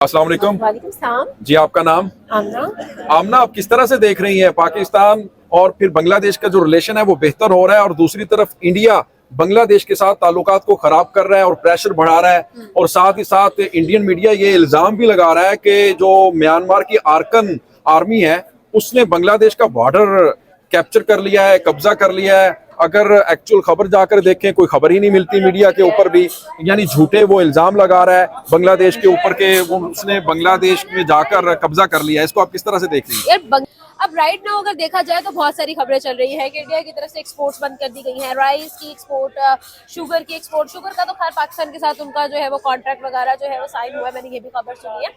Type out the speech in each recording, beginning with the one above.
अस्सलाम वालेकुम। वालेकुम सलाम। जी, आपका नाम? आमना। आमना, आप किस तरह से देख रही हैं पाकिस्तान और फिर बांग्लादेश का जो रिलेशन है वो बेहतर हो रहा है और दूसरी तरफ इंडिया बांग्लादेश के साथ ताल्लुकात को खराब कर रहा है और प्रेशर बढ़ा रहा है और साथ ही साथ इंडियन मीडिया ये इल्जाम भी लगा रहा है कि जो म्यांमार की आरकन आर्मी है उसने बांग्लादेश का बॉर्डर कैप्चर कर लिया है, कब्जा कर लिया है। अगर एक्चुअल खबर जाकर देखें कोई खबर ही नहीं मिलती मीडिया के ऊपर भी, यानी झूठे वो इल्जाम लगा रहा है बांग्लादेश के ऊपर के उसने बांग्लादेश में जाकर कब्जा कर लिया है। इसको आप किस तरह से देख रही हैं? अब राइट नाउ अगर देखा जाए तो बहुत सारी खबरें चल रही है कि इंडिया की तरफ से एक्सपोर्ट्स बंद कर दी गई हैं, राइस की एक्सपोर्ट, शुगर की एक्सपोर्ट। शुगर का तो खैर पाकिस्तान के साथ उनका जो है वो कॉन्ट्रैक्ट वगैरह जो है वो साइन हुआ है, मैंने ये भी खबर सुनी है।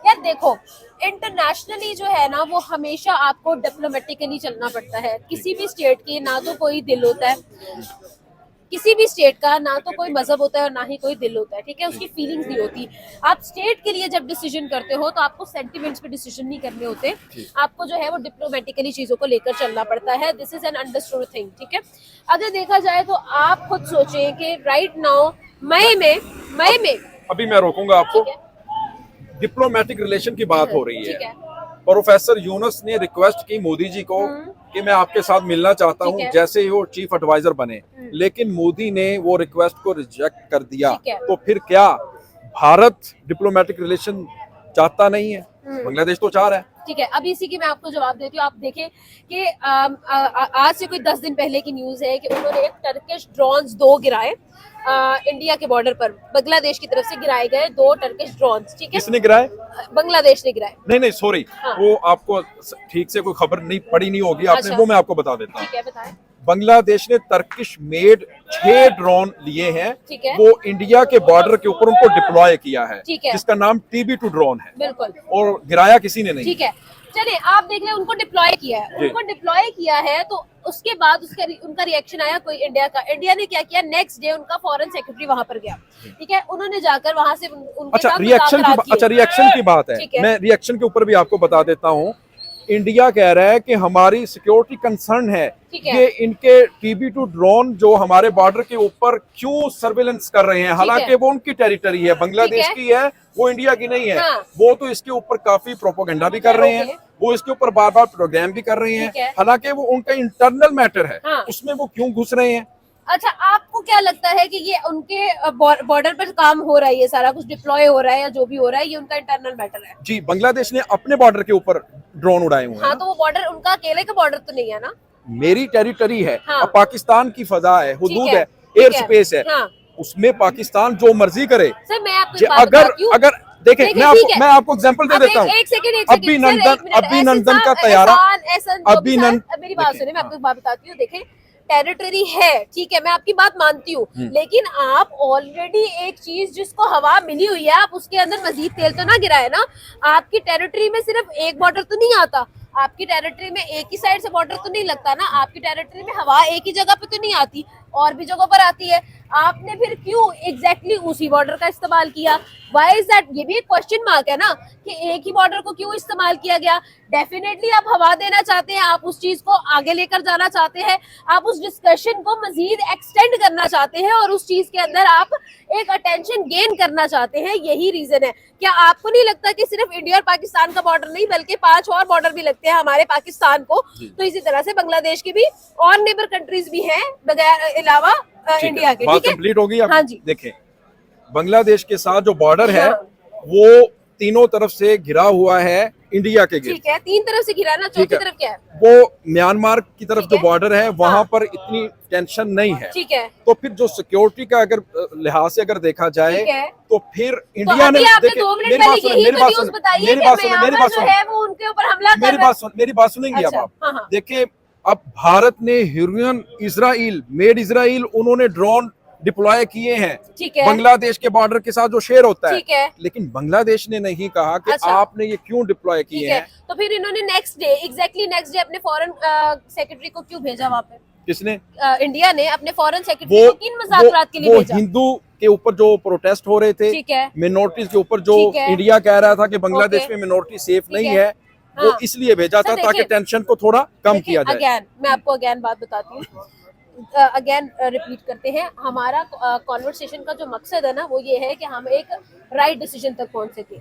यार देखो, इंटरनेशनली जो है ना वो हमेशा आपको डिप्लोमेटिकली चलना पड़ता है। किसी भी स्टेट की ना तो कोई दिल होता है, किसी भी स्टेट का ना तो कोई मजहब होता है और ना ही कोई दिल होता है, ठीक है। उसकी फीलिंग्स नहीं होती। आप स्टेट के लिए जब डिसीजन करते हो तो आपको सेंटिमेंट्स पे डिसीजन नहीं करने होते, आपको जो है वो डिप्लोमेटिकली चीजों को लेकर चलना पड़ता है। This is an understood thing, ठीक है। अगर देखा जाए तो आप खुद सोचें कि राइट नाउ मई में अभी मैं रोकूंगा आपको। डिप्लोमेटिक रिलेशन की बात हो रही ठीक है। है। प्रोफेसर यूनुस ने रिक्वेस्ट की मोदी जी को कि मैं आपके साथ मिलना चाहता हूं जैसे ही वो चीफ एडवाइजर बने, लेकिन मोदी ने वो रिक्वेस्ट को रिजेक्ट कर दिया। तो फिर क्या भारत डिप्लोमेटिक रिलेशन चाहता नहीं है? बांग्लादेश तो चाह रहा है। ठीक है, अब इसी की मैं आपको जवाब देती हूँ। आप देखें कि आज से कोई 10 दिन पहले की न्यूज है कि उन्होंने एक टर्किश ड्रोन्स 2 गिराए इंडिया के बॉर्डर पर। बांग्लादेश की तरफ से गिराए गए 2 टर्किश ड्रोन्स, ठीक है। किसने गिराए? बांग्लादेश ने गिराए। नहीं सॉरी, वो आपको ठीक से कोई खबर नहीं पड़ी नहीं होगी आपने। अच्छा। वो मैं आपको बता देता हूँ। ठीक है, बताएं। बांग्लादेश ने टर्किश मेड 6 ड्रोन लिए हैं, ठीक है। वो इंडिया के बॉर्डर के ऊपर उनको डिप्लॉय किया है, ठीक है। जिसका नाम TB2 ड्रोन है। बिल्कुल। और गिराया किसी ने नहीं। ठीक है, चलिए आप देख लें, उनको डिप्लॉय किया है। उनको डिप्लॉय किया है तो उसके बाद उनका रिएक्शन आया कोई इंडिया का। इंडिया ने क्या किया, नेक्स्ट डे उनका फॉरेन सेक्रेटरी वहां पर गया, ठीक है। उन्होंने जाकर वहां से उनके साथ रिएक्शन की बात है। मैं रिएक्शन के ऊपर भी आपको बता देता हूँ। इंडिया कह रहा है कि हमारी सिक्योरिटी कंसर्न है कि इनके TB2 ड्रोन जो हमारे बॉर्डर के ऊपर क्यों सर्वेलेंस कर रहे हैं, हालांकि वो उनकी टेरिटरी है, बांग्लादेश की है, वो इंडिया की नहीं है। हाँ। वो तो इसके ऊपर काफी प्रोपोगेंडा भी कर रहे हैं, वो इसके ऊपर बार बार प्रोग्राम भी कर रहे हैं, हालांकि वो उनका इंटरनल मैटर है। हाँ। उसमें वो क्यों घुस रहे हैं? अच्छा, आपको क्या लगता है कि ये उनके बॉर्डर पर काम हो रहा है, ये सारा कुछ डिप्लॉय हो रहा है या जो भी हो रहा है, ये उनका इंटरनल मैटर है? जी, बांग्लादेश ने अपने बॉर्डर के ऊपर ड्रोन उड़ाए हुए हैं। हाँ, तो वो बॉर्डर उनका अकेले का बॉर्डर तो नहीं है ना। मेरी टेरिटरी है। हाँ। अब पाकिस्तान की फजा है, हुदूद है, एयर स्पेस है। हाँ। उसमें पाकिस्तान जो मर्जी करे। सर मैं आपको एक बात बताती हूँ। अगर देखें, मैं आपको एग्जांपल दे देता हूँ। अभिनंदन का तैयारा, मेरी बात सुनिए, मैं आपको एक बात बताती हूँ। देखें, टेरिटरी है, ठीक है, मैं आपकी बात मानती हूँ, लेकिन आप ऑलरेडी एक चीज जिसको हवा मिली हुई है, आप उसके अंदर मजीद तेल तो ना गिराए ना। आपकी टेरिटरी में सिर्फ एक बॉर्डर तो नहीं आता, आपकी टेरिटरी में एक ही साइड से बॉर्डर तो नहीं लगता ना। आपकी टेरिटरी में हवा एक ही जगह पे तो नहीं आती, और भी जगहों पर आती है। आपने फिर क्यों एग्जैक्टली उसी बॉर्डर का इस्तेमाल किया? Why is that? ये भी एक क्वेश्चन मार्क है ना कि एक ही बॉर्डर को क्यों इस्तेमाल किया गया। डेफिनेटली आप हवा देना चाहते हैं, आप उस चीज को आगे लेकर जाना चाहते हैं, आप उस डिस्कशन को मजीद एक्सटेंड करना चाहते हैं और उस चीज के अंदर आप एक अटेंशन गेन करना चाहते हैं। यही रीजन है। क्या आपको नहीं लगता कि सिर्फ इंडिया और पाकिस्तान का बॉर्डर नहीं बल्कि 5 और बॉर्डर भी लगते हैं हमारे पाकिस्तान को? तो इसी तरह से बांग्लादेश की भी और नेबर कंट्रीज भी हैं बगैर अलावा इंडिया के। बात कंप्लीट हो गई। हाँ जी। देखें, बांग्लादेश के साथ जो बॉर्डर है वो तीनों तरफ से घिरा हुआ है इंडिया के गिर्द। ठीक है, 3 तरफ से घिरा ना, चौथी तरफ क्या है? वो म्यांमार की तरफ जो बॉर्डर है वहां पर इतनी टेंशन नहीं है। ठीक है। तो फिर जो सिक्योरिटी का अगर लिहाज से अगर देखा जाए तो फिर इंडिया ने मेरी बात सुनेंगी अब आप? देखिए, अब भारत ने ह्यूरियन इजराइल, मेड इजराइल, उन्होंने ड्रोन डिप्लॉय किए हैं बांग्लादेश के बॉर्डर के साथ जो शेयर होता है, लेकिन बांग्लादेश ने नहीं कहा कि आपने ये क्यों डिप्लॉय किए हैं। तो फिर इन्होंने नेक्स्ट डे अपने फॉरेन सेक्रेटरी को क्यों भेजा वहाँ पे? किसने? इंडिया ने अपने फॉरेन सेक्रेटरी को किन मुज़ाकरात के लिए भेजा? हिंदू के ऊपर जो प्रोटेस्ट हो रहे थे, मिनोरिटीज के ऊपर जो इंडिया कह रहा था कि बांग्लादेश में मिनोरिटी सेफ नहीं है, वो इसलिए भेजा था ताकि टेंशन को थोड़ा कम किया जाए। मैं आपको अगेन बात बताती हूँ। अगेन रिपीट करते हैं, हमारा कॉन्वर्सेशन का जो मकसद है ना वो ये है कि हम एक राइट डिसीजन तक पहुंच सके।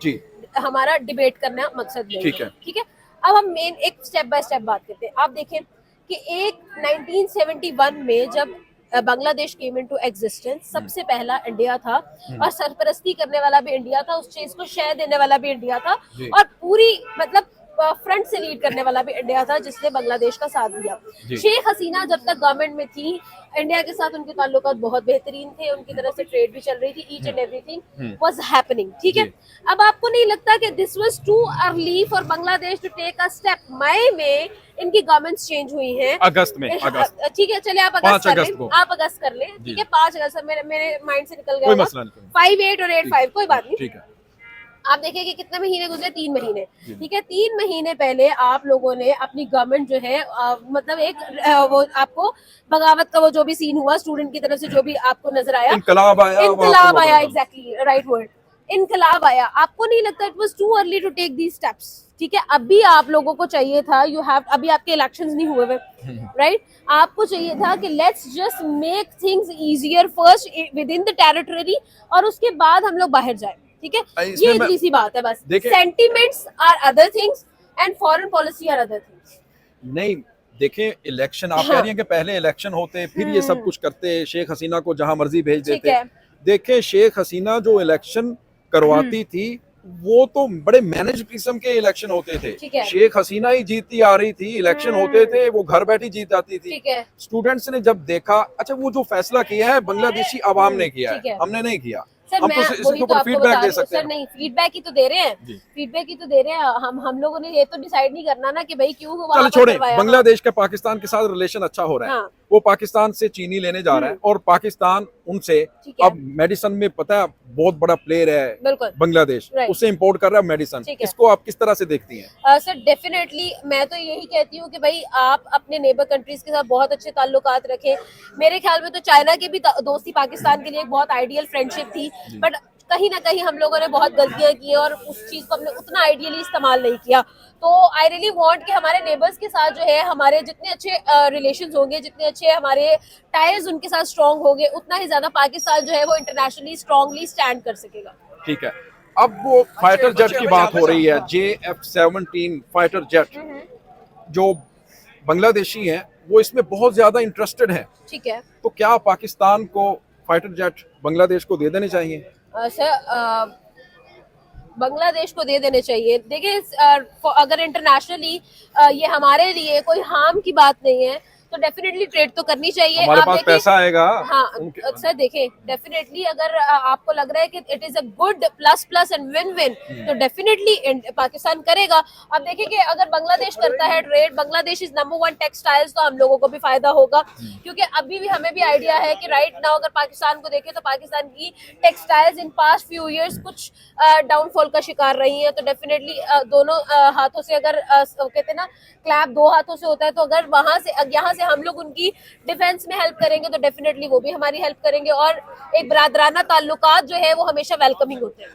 हमारा डिबेट करना मकसद नहीं ठीक है। ठीक है। अब हम मेन एक स्टेप बाय स्टेप बात करते हैं। आप देखें कि एक 1971 में जब बांग्लादेश केम इनटू एग्जिस्टेंस, सबसे पहला इंडिया था और सरपरस्ती करने वाला भी इंडिया था, उस चीज को शेयर देने वाला भी इंडिया था जी। और पूरी मतलब फ्रंट से लीड करने वाला भी इंडिया था, जिसने बांग्लादेश का साथ दिया। जी। शेख हसीना जब तक गवर्नमेंट में थी, इंडिया के साथ उनके ताल्लुकात बहुत बेहतरीन थे, उनकी तरफ से ट्रेड भी चल रही थी, each and everything was happening, ठीक है। जी। अब आपको नहीं लगता कि this was too early for Bangladesh to take a step? मई में इनकी गवर्नमेंट्स चेंज हुई हैं, अगस्त में, अगस्त, ठीक है, चलिए आप 5 अगस्त कर अगस्त लें, को। आप अगस्त कर लें, ठीक है। 5 अगस्त मेरे माइंड से निकल गया कोई होगा। मसला नहीं। 58 और 85 कोई बात नहीं, ठीक है। आप देखिए कि कितने महीने गुजरे, 3 महीने, ठीक है। 3 महीने पहले आप लोगों ने अपनी गवर्नमेंट जो है मतलब एक वो आपको बगावत का वो जो भी सीन हुआ स्टूडेंट की तरफ से, जो भी आपको नजर आया, इनकलाब आया, इनकलाब आया, एग्जैक्टली राइट वर्ड, इनकलाब आया। आपको नहीं लगता it was too early to take these steps? ठीक है, अभी आप लोगों को चाहिए था, यू हैव, अभी आपके इलेक्शंस नहीं हुए हुए, राइट, आपको चाहिए था कि let's just make things easier first with in the territory और उसके बाद हम लोग बाहर जाए, ठीक है। ये इतनी सी बात है बस। Sentiments are other things and foreign policy are other things. नहीं, देखें, इलेक्शन आप कह रही हैं कि पहले इलेक्शन होते फिर ये सब कुछ करते, शेख हसीना को जहां मर्जी भेज देते। देखें, शेख हसीना जो इलेक्शन करवाती थी वो तो बड़े मैनेज किस्म के इलेक्शन होते थे। शेख हसीना ही जीतती आ रही थी, इलेक्शन होते थे, वो घर बैठी जीत जाती थी। स्टूडेंट्स ने जब देखा, अच्छा वो जो फैसला किया है बांग्लादेशी अवाम ने किया है, हमने नहीं किया। सर, हम तो इसके ऊपर फीडबैक दे सकते हैं। नहीं, फीडबैक ही तो दे रहे हैं, फीडबैक ही तो दे रहे हैं। हम लोगों ने ये तो डिसाइड नहीं करना ना कि भाई क्यों हुआ। चलो छोड़े, बांग्लादेश का पाकिस्तान के साथ रिलेशन अच्छा हो रहा है। वो पाकिस्तान से चीनी लेने जा रहा है और पाकिस्तान उनसे अब मेडिसिन में, पता है, बहुत बड़ा प्लेयर है बांग्लादेश, उससे इंपोर्ट कर रहा है मेडिसिन। इसको आप किस तरह से देखती हैं? सर डेफिनेटली मैं तो यही कहती हूँ कि भाई आप अपने नेबर कंट्रीज के साथ बहुत अच्छे ताल्लुकात रखें। मेरे ख्याल में तो चाइना की भी दोस्ती पाकिस्तान के लिए एक बहुत आइडियल फ्रेंडशिप थी, बट कहीं ना कहीं हम लोगों ने बहुत गलतियां की और उस चीज को हमने उतना आइडियली इस्तेमाल नहीं किया। तो आई रियली वांट कि हमारे नेबर्स के साथ जो है हमारे जितने अच्छे रिलेशंस होंगे, जितने अच्छे हमारे टाइज उनके साथ स्ट्रांग होंगे, उतना ही ज्यादा पाकिस्तान जो है वो इंटरनेशनली स्ट्रांगली स्टैंड कर सकेगा। ठीक है, अब वो फाइटर जेट की बात हो रही है, JF-17 फाइटर जेट, जो बांग्लादेशी हैं वो इसमें बहुत ज्यादा इंटरेस्टेड हैं। ठीक है, तो क्या पाकिस्तान को फाइटर जेट बांग्लादेश को दे देने चाहिए? सर बांग्लादेश को दे देने चाहिए। देखिए, अगर इंटरनेशनली ये हमारे लिए कोई हार्म की बात नहीं है तो डेफिनेटली ट्रेड तो करनी चाहिए। हमारे पास पैसा आएगा। हाँ सर, देखें, डेफिनेटली अगर आपको लग रहा है कि it is a good plus plus and win win, तो डेफिनेटली पाकिस्तान करेगा। अब देखिए कि अगर बांग्लादेश करता है trade, Bangladesh is number 1 textiles, तो हम लोगों को भी फायदा होगा, क्योंकि अभी भी हमें भी आइडिया है कि राइट नाउ अगर पाकिस्तान को देखें तो पाकिस्तान की textiles in past few years कुछ डाउनफॉल का शिकार रही है। तो डेफिनेटली दोनों हाथों से, अगर कहते हैं ना क्लैप 2 हाथों से होता है, तो अगर वहां से यहाँ से हम लोग उनकी डिफेंस में हेल्प करेंगे तो डेफिनेटली वो भी हमारी हेल्प करेंगे। और एक बरादराना ताल्लुकात जो है वो हमेशा वेलकमिंग होते हैं।